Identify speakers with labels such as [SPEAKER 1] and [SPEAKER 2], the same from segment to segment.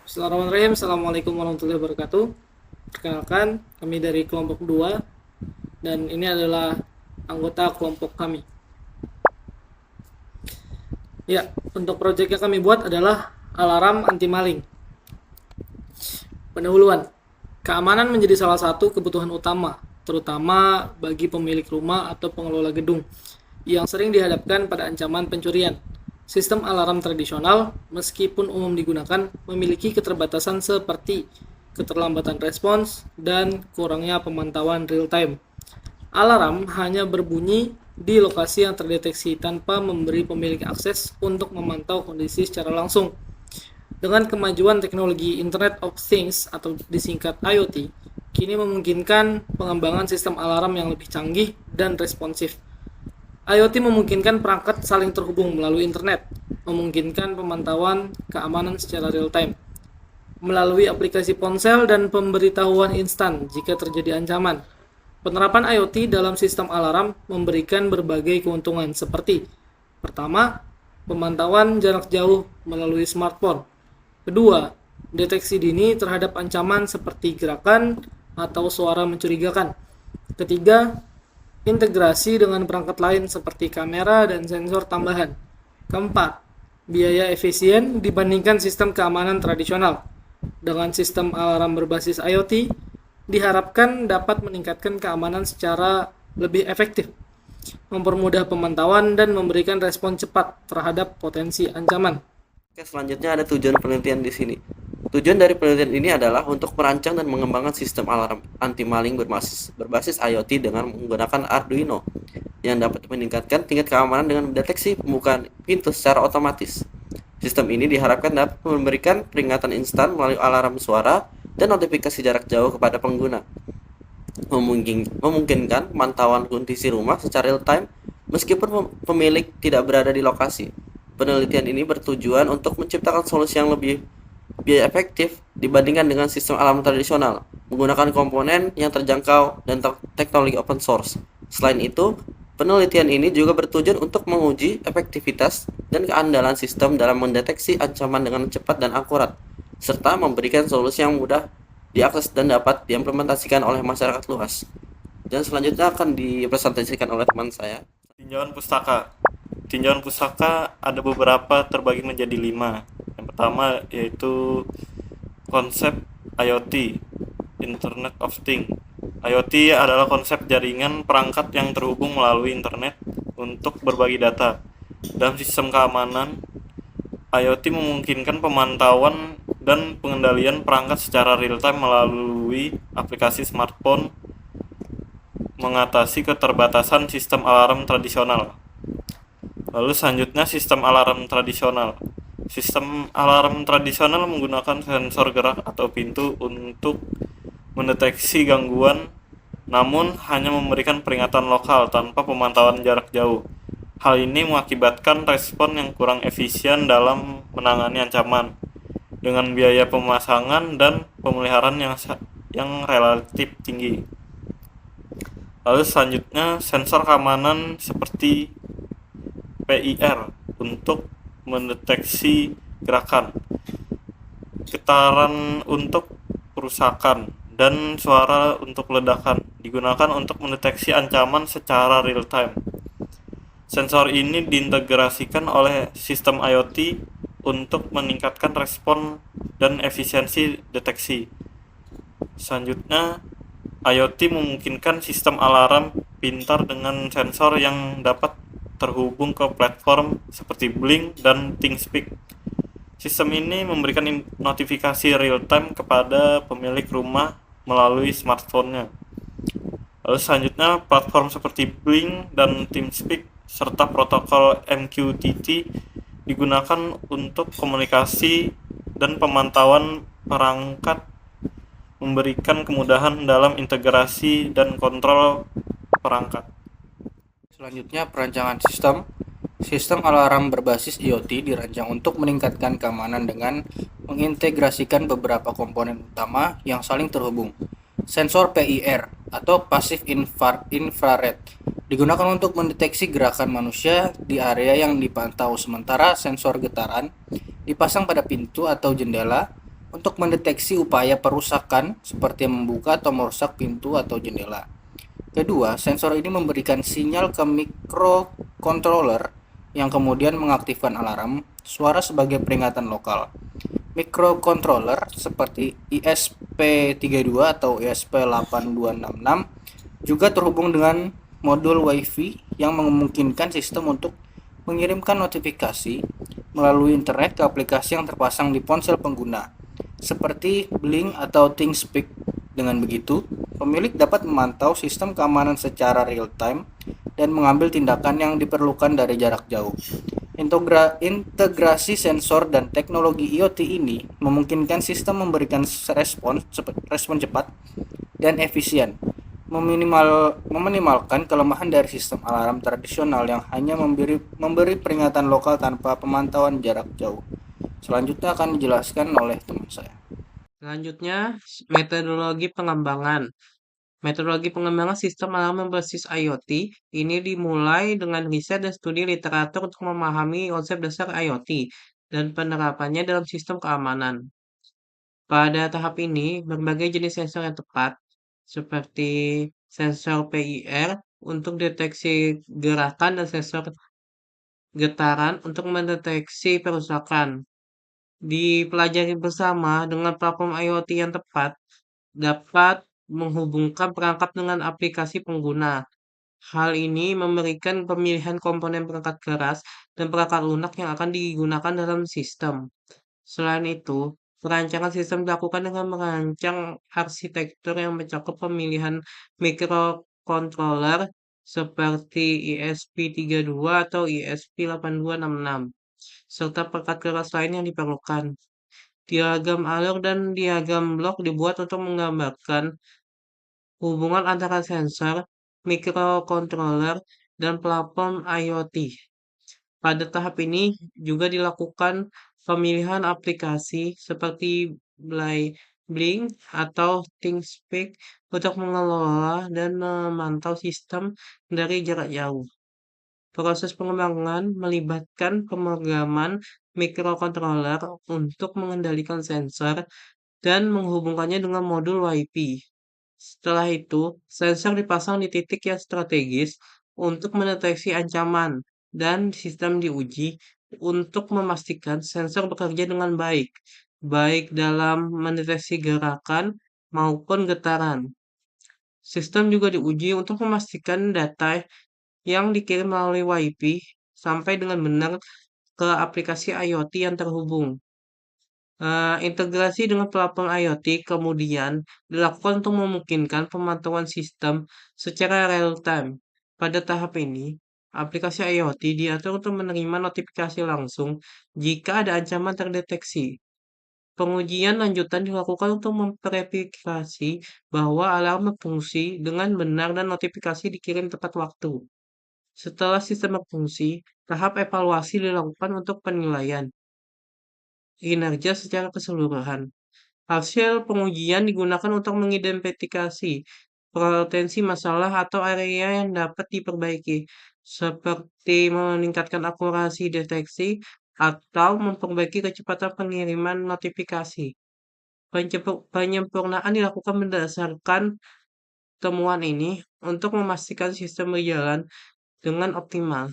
[SPEAKER 1] Bismillahirrahmanirrahim. Assalamualaikum warahmatullahi wabarakatuh. Perkenalkan, kami dari kelompok 2 dan ini adalah anggota kelompok kami. Ya, untuk proyek yang kami buat adalah alarm anti maling. Pendahuluan. Keamanan menjadi salah satu kebutuhan utama, terutama bagi pemilik rumah atau pengelola gedung yang sering dihadapkan pada ancaman pencurian. Sistem alarm tradisional, meskipun umum digunakan, memiliki keterbatasan seperti keterlambatan respons dan kurangnya pemantauan real time. Alarm hanya berbunyi di lokasi yang terdeteksi tanpa memberi pemilik akses untuk memantau kondisi secara langsung. Dengan kemajuan teknologi Internet of Things atau disingkat IoT, kini memungkinkan pengembangan sistem alarm yang lebih canggih dan responsif. IoT memungkinkan perangkat saling terhubung melalui internet, memungkinkan pemantauan keamanan secara real time, melalui aplikasi ponsel dan pemberitahuan instan jika terjadi ancaman. Penerapan IoT dalam sistem alarm memberikan berbagai keuntungan seperti: pertama, pemantauan jarak jauh melalui smartphone. Kedua, deteksi dini terhadap ancaman seperti gerakan atau suara mencurigakan. Ketiga, integrasi dengan perangkat lain seperti kamera dan sensor tambahan. Keempat, biaya efisien dibandingkan sistem keamanan tradisional. Dengan sistem alarm berbasis IoT, diharapkan dapat meningkatkan keamanan secara lebih efektif, mempermudah pemantauan dan memberikan respon cepat terhadap potensi ancaman.
[SPEAKER 2] Oke, selanjutnya ada tujuan penelitian di sini. Tujuan dari penelitian ini adalah untuk merancang dan mengembangkan sistem alarm anti maling berbasis IoT dengan menggunakan Arduino yang dapat meningkatkan tingkat keamanan dengan mendeteksi pembukaan pintu secara otomatis. Sistem ini diharapkan dapat memberikan peringatan instan melalui alarm suara dan notifikasi jarak jauh kepada pengguna, memungkinkan pemantauan kondisi rumah secara real time meskipun pemilik tidak berada di lokasi. Penelitian ini bertujuan untuk menciptakan solusi yang lebih biaya efektif dibandingkan dengan sistem alarm tradisional, menggunakan komponen yang terjangkau dan teknologi open source. Selain itu, penelitian ini juga bertujuan untuk menguji efektivitas dan keandalan sistem dalam mendeteksi ancaman dengan cepat dan akurat, serta memberikan solusi yang mudah diakses dan dapat diimplementasikan oleh masyarakat luas. Dan selanjutnya akan dipresentasikan oleh teman saya.
[SPEAKER 3] Tinjauan pustaka. Tinjauan pustaka ada beberapa terbagi menjadi 5. Yang pertama yaitu konsep IoT, Internet of Things. IoT adalah konsep jaringan perangkat yang terhubung melalui internet untuk berbagi data. Dalam sistem keamanan, IoT memungkinkan pemantauan dan pengendalian perangkat secara real time melalui aplikasi smartphone, mengatasi keterbatasan sistem alarm tradisional. Lalu selanjutnya sistem alarm tradisional. Sistem alarm tradisional menggunakan sensor gerak atau pintu untuk mendeteksi gangguan, namun hanya memberikan peringatan lokal tanpa pemantauan jarak jauh. Hal ini mengakibatkan respon yang kurang efisien dalam menangani ancaman, dengan biaya pemasangan dan pemeliharaan yang relatif tinggi. Lalu selanjutnya sensor keamanan seperti PIR untuk mendeteksi gerakan, getaran untuk kerusakan, dan suara untuk ledakan digunakan untuk mendeteksi ancaman secara real time. Sensor ini diintegrasikan oleh sistem IoT untuk meningkatkan respon dan efisiensi deteksi. Selanjutnya, IoT memungkinkan sistem alarm pintar dengan sensor yang dapat terhubung ke platform seperti Blink dan ThingSpeak. Sistem ini memberikan notifikasi real time kepada pemilik rumah melalui smartphone-nya. Lalu selanjutnya, platform seperti Blink dan ThingSpeak serta protokol MQTT digunakan untuk komunikasi dan pemantauan perangkat, memberikan kemudahan dalam integrasi dan kontrol perangkat.
[SPEAKER 4] Selanjutnya, perancangan sistem. Sistem alarm berbasis IoT dirancang untuk meningkatkan keamanan dengan mengintegrasikan beberapa komponen utama yang saling terhubung. Sensor PIR atau Passive Infrared digunakan untuk mendeteksi gerakan manusia di area yang dipantau, sementara sensor getaran dipasang pada pintu atau jendela untuk mendeteksi upaya perusakan seperti membuka atau merusak pintu atau jendela. Kedua, sensor ini memberikan sinyal ke microcontroller yang kemudian mengaktifkan alarm suara sebagai peringatan lokal. Microcontroller seperti ISP32 atau ISP8266 juga terhubung dengan modul Wi-Fi yang memungkinkan sistem untuk mengirimkan notifikasi melalui internet ke aplikasi yang terpasang di ponsel pengguna, seperti Blink atau ThinkSpeak. Dengan begitu, pemilik dapat memantau sistem keamanan secara real-time dan mengambil tindakan yang diperlukan dari jarak jauh. Integrasi sensor dan teknologi IoT ini memungkinkan sistem memberikan respon cepat dan efisien, meminimalkan kelemahan dari sistem alarm tradisional yang hanya memberi peringatan lokal tanpa pemantauan jarak jauh. Selanjutnya akan dijelaskan oleh teman saya.
[SPEAKER 5] Selanjutnya, metodologi pengembangan. Metodologi pengembangan sistem alarm berbasis IoT ini dimulai dengan riset dan studi literatur untuk memahami konsep dasar IoT dan penerapannya dalam sistem keamanan. Pada tahap ini, berbagai jenis sensor yang tepat, seperti sensor PIR untuk deteksi gerakan dan sensor getaran untuk mendeteksi perusakan, dipelajari bersama dengan platform IoT yang tepat dapat menghubungkan perangkat dengan aplikasi pengguna. Hal ini memberikan pemilihan komponen perangkat keras dan perangkat lunak yang akan digunakan dalam sistem. Selain itu, perancangan sistem dilakukan dengan merancang arsitektur yang mencakup pemilihan microcontroller seperti ESP32 atau ESP8266, serta perangkat keras lain yang diperlukan. Diagram alur dan diagram blok dibuat untuk menggambarkan hubungan antara sensor, microcontroller, dan platform IoT. Pada tahap ini juga dilakukan pemilihan aplikasi seperti Blink atau ThinkSpeak untuk mengelola dan memantau sistem dari jarak jauh. Proses pengembangan melibatkan pemrograman microcontroller untuk mengendalikan sensor dan menghubungkannya dengan modul Wi-Fi. Setelah itu, sensor dipasang di titik yang strategis untuk mendeteksi ancaman dan sistem diuji untuk memastikan sensor bekerja dengan baik, baik dalam mendeteksi gerakan maupun getaran. Sistem juga diuji untuk memastikan data yang dikirim melalui Wi-Fi sampai dengan benar ke aplikasi IoT yang terhubung. Integrasi dengan platform IoT kemudian dilakukan untuk memungkinkan pemantauan sistem secara real-time. Pada tahap ini, aplikasi IoT diatur untuk menerima notifikasi langsung jika ada ancaman terdeteksi. Pengujian lanjutan dilakukan untuk memverifikasi bahwa alarm berfungsi dengan benar dan notifikasi dikirim tepat waktu. Setelah sistem berfungsi, tahap evaluasi dilakukan untuk penilaian kinerja secara keseluruhan. Hasil pengujian digunakan untuk mengidentifikasi potensi masalah atau area yang dapat diperbaiki, seperti meningkatkan akurasi deteksi atau memperbaiki kecepatan pengiriman notifikasi. Penyempurnaan dilakukan berdasarkan temuan ini untuk memastikan sistem berjalan dengan optimal.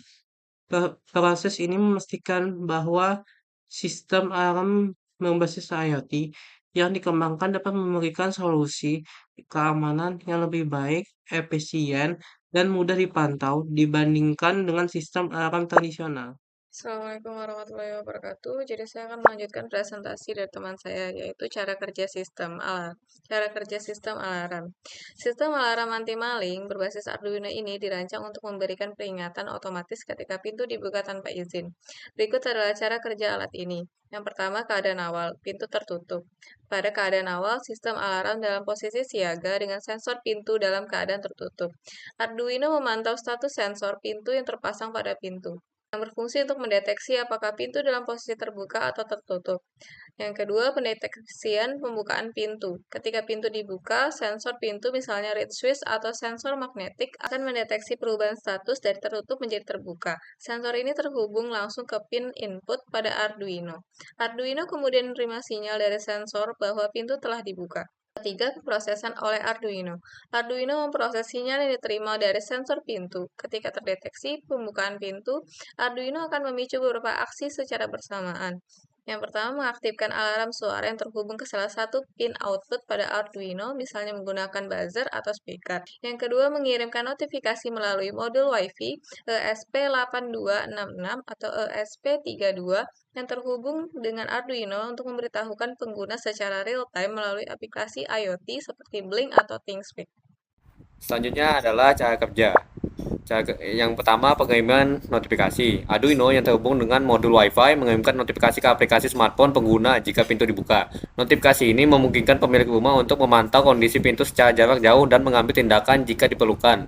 [SPEAKER 5] Proses ini memastikan bahwa sistem alarm berbasis IoT yang dikembangkan dapat memberikan solusi keamanan yang lebih baik, efisien, dan mudah dipantau dibandingkan dengan sistem alarm tradisional.
[SPEAKER 6] Assalamualaikum warahmatullahi wabarakatuh. Jadi saya akan melanjutkan presentasi dari teman saya, yaitu cara kerja sistem alarm. Cara kerja sistem alarm. Sistem alarm anti maling berbasis Arduino ini dirancang untuk memberikan peringatan otomatis ketika pintu dibuka tanpa izin. Berikut adalah cara kerja alat ini. Yang pertama, keadaan awal, pintu tertutup. Pada keadaan awal, sistem alarm dalam posisi siaga dengan sensor pintu dalam keadaan tertutup. Arduino memantau status sensor pintu yang terpasang pada pintu. yang berfungsi untuk mendeteksi apakah pintu dalam posisi terbuka atau tertutup. Yang kedua, pendeteksian pembukaan pintu. Ketika pintu dibuka, sensor pintu misalnya reed switch atau sensor magnetik akan mendeteksi perubahan status dari tertutup menjadi terbuka. Sensor ini terhubung langsung ke pin input pada Arduino. Arduino kemudian menerima sinyal dari sensor bahwa pintu telah dibuka. Ketiga, pemrosesan oleh Arduino. Arduino memproses sinyal yang diterima dari sensor pintu. Ketika terdeteksi pembukaan pintu, Arduino akan memicu beberapa aksi secara bersamaan. Yang pertama, mengaktifkan alarm suara yang terhubung ke salah satu pin output pada Arduino, misalnya menggunakan buzzer atau speaker. Yang kedua, mengirimkan notifikasi melalui modul Wi-Fi ESP8266 atau ESP32 yang terhubung dengan Arduino untuk memberitahukan pengguna secara real-time melalui aplikasi IoT seperti Blink atau ThingSpeak.
[SPEAKER 7] Selanjutnya adalah cara kerja. Yang pertama, pengiriman notifikasi. Arduino yang terhubung dengan modul Wi-Fi mengirimkan notifikasi ke aplikasi smartphone pengguna jika pintu dibuka. Notifikasi ini memungkinkan pemilik rumah untuk memantau kondisi pintu secara jarak jauh dan mengambil tindakan jika diperlukan.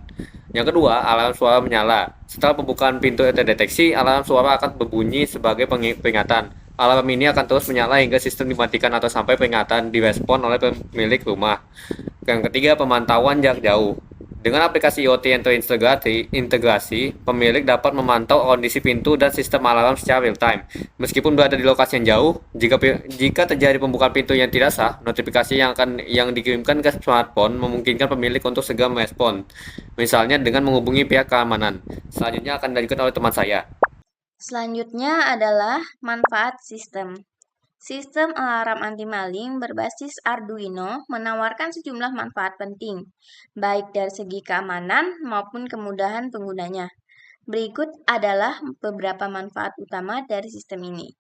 [SPEAKER 7] Yang kedua, alarm suara menyala. Setelah pembukaan pintu terdeteksi, alarm suara akan berbunyi sebagai peringatan. Alarm ini akan terus menyala hingga sistem dimatikan atau sampai peringatan direspon oleh pemilik rumah. Yang ketiga, pemantauan jarak jauh. Dengan aplikasi IoT yang terintegrasi, pemilik dapat memantau kondisi pintu dan sistem alarm secara real time. Meskipun berada di lokasi yang jauh, jika terjadi pembukaan pintu yang tidak sah, notifikasi yang dikirimkan ke smartphone memungkinkan pemilik untuk segera merespon, misalnya dengan menghubungi pihak keamanan. Selanjutnya akan dilanjutkan oleh teman saya.
[SPEAKER 8] Selanjutnya adalah manfaat sistem. Sistem alarm anti-maling berbasis Arduino menawarkan sejumlah manfaat penting, baik dari segi keamanan maupun kemudahan penggunanya. Berikut adalah beberapa manfaat utama dari sistem ini.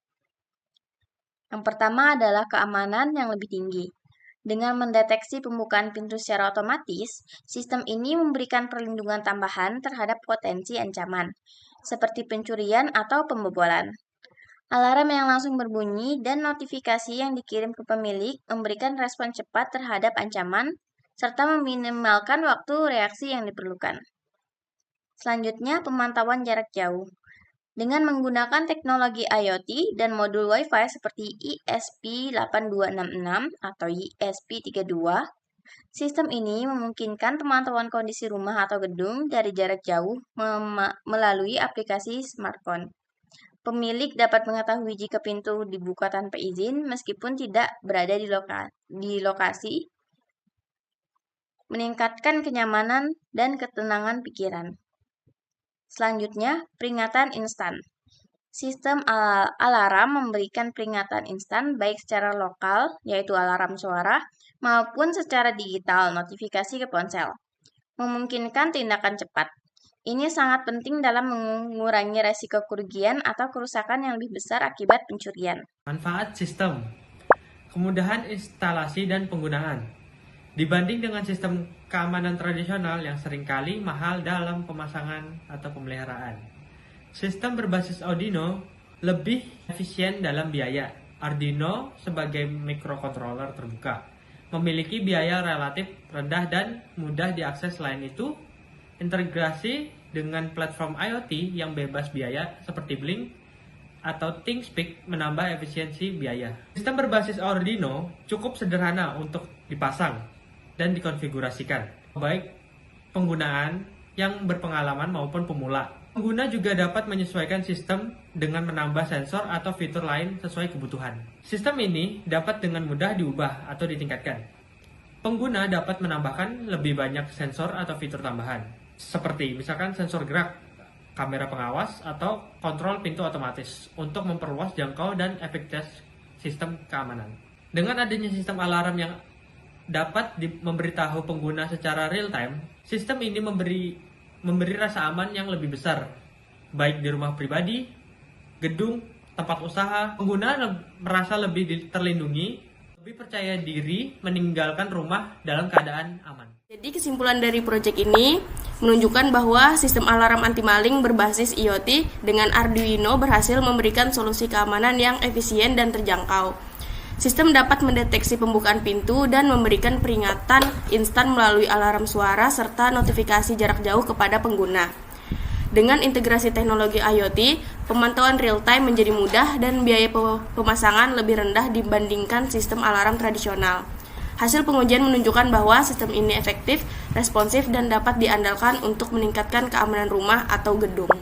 [SPEAKER 8] Yang pertama adalah keamanan yang lebih tinggi. Dengan mendeteksi pembukaan pintu secara otomatis, sistem ini memberikan perlindungan tambahan terhadap potensi ancaman, seperti pencurian atau pembobolan. Alarm yang langsung berbunyi dan notifikasi yang dikirim ke pemilik memberikan respon cepat terhadap ancaman, serta meminimalkan waktu reaksi yang diperlukan. Selanjutnya, pemantauan jarak jauh. Dengan menggunakan teknologi IoT dan modul Wi-Fi seperti ESP8266 atau ESP32, sistem ini memungkinkan pemantauan kondisi rumah atau gedung dari jarak jauh melalui aplikasi smartphone. Pemilik dapat mengetahui jika pintu dibuka tanpa izin meskipun tidak berada di lokasi, meningkatkan kenyamanan dan ketenangan pikiran. Selanjutnya, peringatan instan. Sistem alarm memberikan peringatan instan baik secara lokal, yaitu alarm suara, maupun secara digital, notifikasi ke ponsel, memungkinkan tindakan cepat. Ini sangat penting dalam mengurangi resiko kerugian atau kerusakan yang lebih besar akibat pencurian.
[SPEAKER 9] Manfaat sistem. Kemudahan instalasi dan penggunaan. Dibanding dengan sistem keamanan tradisional yang seringkali mahal dalam pemasangan atau pemeliharaan, sistem berbasis Arduino lebih efisien dalam biaya. Arduino sebagai microcontroller terbuka memiliki biaya relatif rendah dan mudah diakses. Selain itu, integrasi dengan platform IoT yang bebas biaya seperti Blink atau ThingSpeak menambah efisiensi biaya. Sistem berbasis Arduino cukup sederhana untuk dipasang dan dikonfigurasikan, baik penggunaan yang berpengalaman maupun pemula. Pengguna juga dapat menyesuaikan sistem dengan menambah sensor atau fitur lain sesuai kebutuhan. Sistem ini dapat dengan mudah diubah atau ditingkatkan. Pengguna dapat menambahkan lebih banyak sensor atau fitur tambahan, seperti misalkan sensor gerak, kamera pengawas, atau kontrol pintu otomatis untuk memperluas jangkau dan efektivitas sistem keamanan. Dengan adanya sistem alarm yang dapat memberitahu pengguna secara real time, sistem ini memberi rasa aman yang lebih besar, baik di rumah pribadi, gedung, tempat usaha. Pengguna merasa lebih terlindungi, lebih percaya diri meninggalkan rumah dalam keadaan aman.
[SPEAKER 10] Jadi kesimpulan dari proyek ini menunjukkan bahwa sistem alarm anti-maling berbasis IoT dengan Arduino berhasil memberikan solusi keamanan yang efisien dan terjangkau. Sistem dapat mendeteksi pembukaan pintu dan memberikan peringatan instan melalui alarm suara serta notifikasi jarak jauh kepada pengguna. Dengan integrasi teknologi IoT, Pemantauan real time menjadi mudah dan biaya pemasangan lebih rendah dibandingkan sistem alarm tradisional. Hasil pengujian menunjukkan bahwa sistem ini efektif, responsif, dan dapat diandalkan untuk meningkatkan keamanan rumah atau gedung.